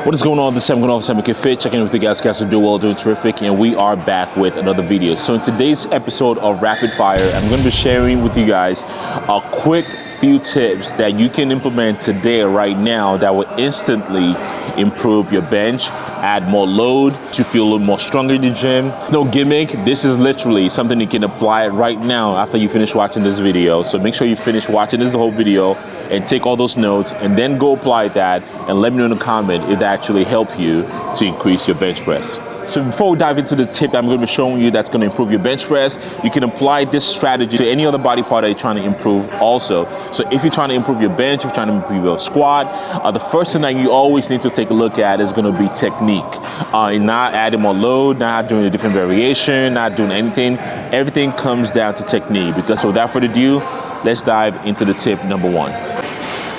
What is going on? This is Sam going on SAMOK Fit. Checking in with you guys. Guys are doing well, doing terrific, and we are back with another video. So in today's episode of Rapid Fire, I'm going to be sharing with you guys a quick few tips that you can implement today, right now, that will instantly improve your bench, add more load, to feel a little more stronger in the gym. No gimmick. This is literally something you can apply right now after you finish watching this video. So make sure you finish watching this whole video and take all those notes and then go apply that and let me know in the comment if that actually helped you to increase your bench press. So before we dive into the tip I'm going to be showing you that's going to improve your bench press, you can apply this strategy to any other body part that you're trying to improve also. So if you're trying to improve your bench, if you're trying to improve your squat, the first thing that you always need to take a look at is going to be technique. Not adding more load, not doing a different variation, not doing anything. Everything comes down to technique. Because so without further ado, let's dive into the tip number one.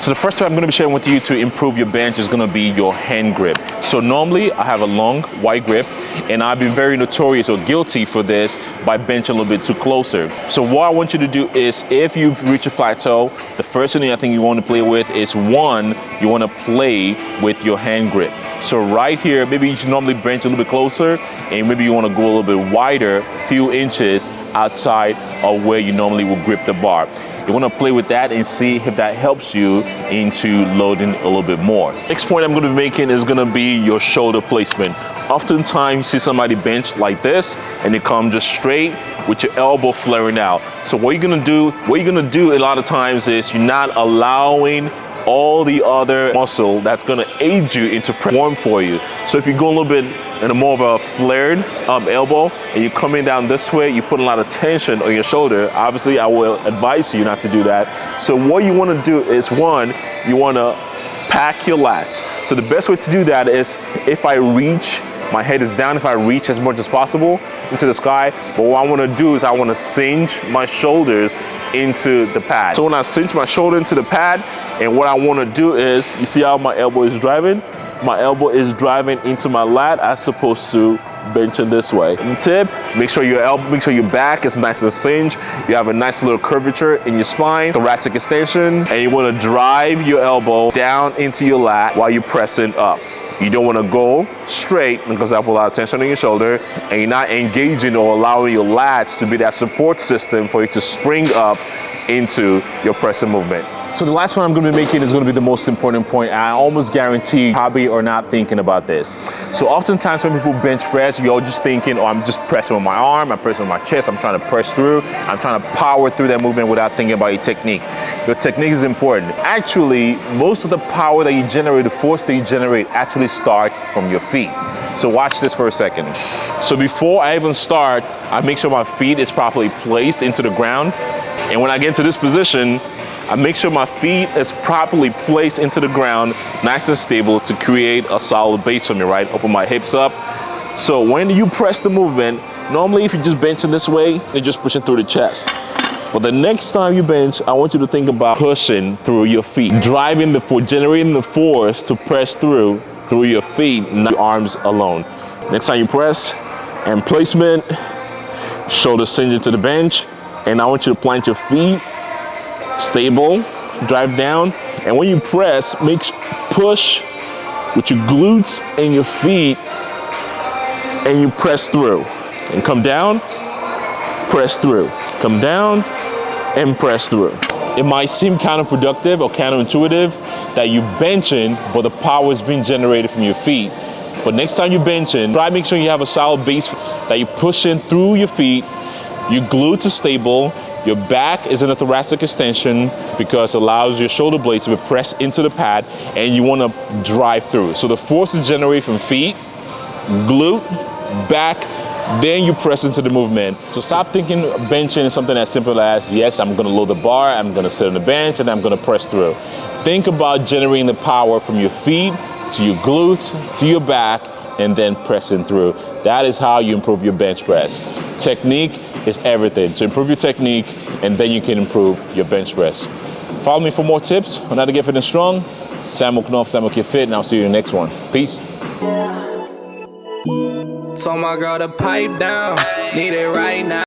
So the first tip I'm going to be sharing with you to improve your bench is going to be your hand grip. So normally I have a long wide grip and I've been very notorious or guilty for this by benching a little bit too closer. So what I want you to do is, if you've reached a plateau, the first thing I think you want to play with is, one, you want to play with your hand grip. So right here, maybe you should normally bench a little bit closer and maybe you want to go a little bit wider, few inches outside of where you normally will grip the bar. You want to play with that and see if that helps you into loading a little bit more. Next point I'm going to be making is going to be your shoulder placement. Oftentimes you see somebody bench like this and they come just straight with your elbow flaring out. So what you're going to do a lot of times is you're not allowing all the other muscle that's going to aid you into perform for you. So if you go a little bit in a more of a flared elbow and you're coming down this way, you put a lot of tension on your shoulder. Obviously, I will advise you not to do that. So what you want to do is, one, you want to pack your lats. So the best way to do that is, if I reach, my head is down, if I reach as much as possible into the sky. But what I want to do is I want to cinch my shoulders into the pad. So when I cinch my shoulder into the pad, and what I want to do is, you see how my elbow is driving? My elbow is driving into my lat as opposed to benching this way. And tip, make sure your back is nice and cinched. You have a nice little curvature in your spine, thoracic extension, and you want to drive your elbow down into your lat while you're pressing up. You don't want to go straight because that puts a lot of tension on your shoulder, and you're not engaging or allowing your lats to be that support system for you to spring up into your pressing movement. So the last one I'm going to be making is going to be the most important point. I almost guarantee you probably are not thinking about this. So oftentimes when people bench press, you're just thinking, oh, I'm just pressing with my arm, I'm pressing with my chest, I'm trying to press through, I'm trying to power through that movement without thinking about your technique. Your technique is important. Actually, most of the power that you generate, the force that you generate, actually starts from your feet. So watch this for a second. So before I even start, I make sure my feet is properly placed into the ground. And when I get into this position, I make sure my feet is properly placed into the ground, nice and stable, to create a solid base for me, right? Open my hips up. So when you press the movement, normally if you're just benching this way, you're just pushing through the chest. But the next time you bench, I want you to think about pushing through your feet, driving the force, generating the force to press through your feet, not your arms alone. Next time you press, and placement, shoulder cinch into the bench, and I want you to plant your feet stable, drive down, and when you press, push with your glutes and your feet, and you press through, and come down, press through, come down, and press through. It might seem counterproductive or counterintuitive that you're benching, but the power is being generated from your feet. But next time you're benching, try to make sure you have a solid base, that you're pushing through your feet, your glutes are stable, your back is in a thoracic extension because it allows your shoulder blades to be pressed into the pad, and you want to drive through. So the force is generated from feet, glute, back, then you press into the movement. So stop thinking benching is something as simple as, yes, I'm going to load the bar, I'm going to sit on the bench, and I'm going to press through. Think about generating the power from your feet to your glutes to your back, and then pressing through. That is how you improve your bench press. Technique is everything. So improve your technique, and then you can improve your bench press. Follow me for more tips on how to get fit and strong. SAMOK SAMOK Fit, and I'll see you in the next one. Peace. Told my girl to pipe down, need it right now.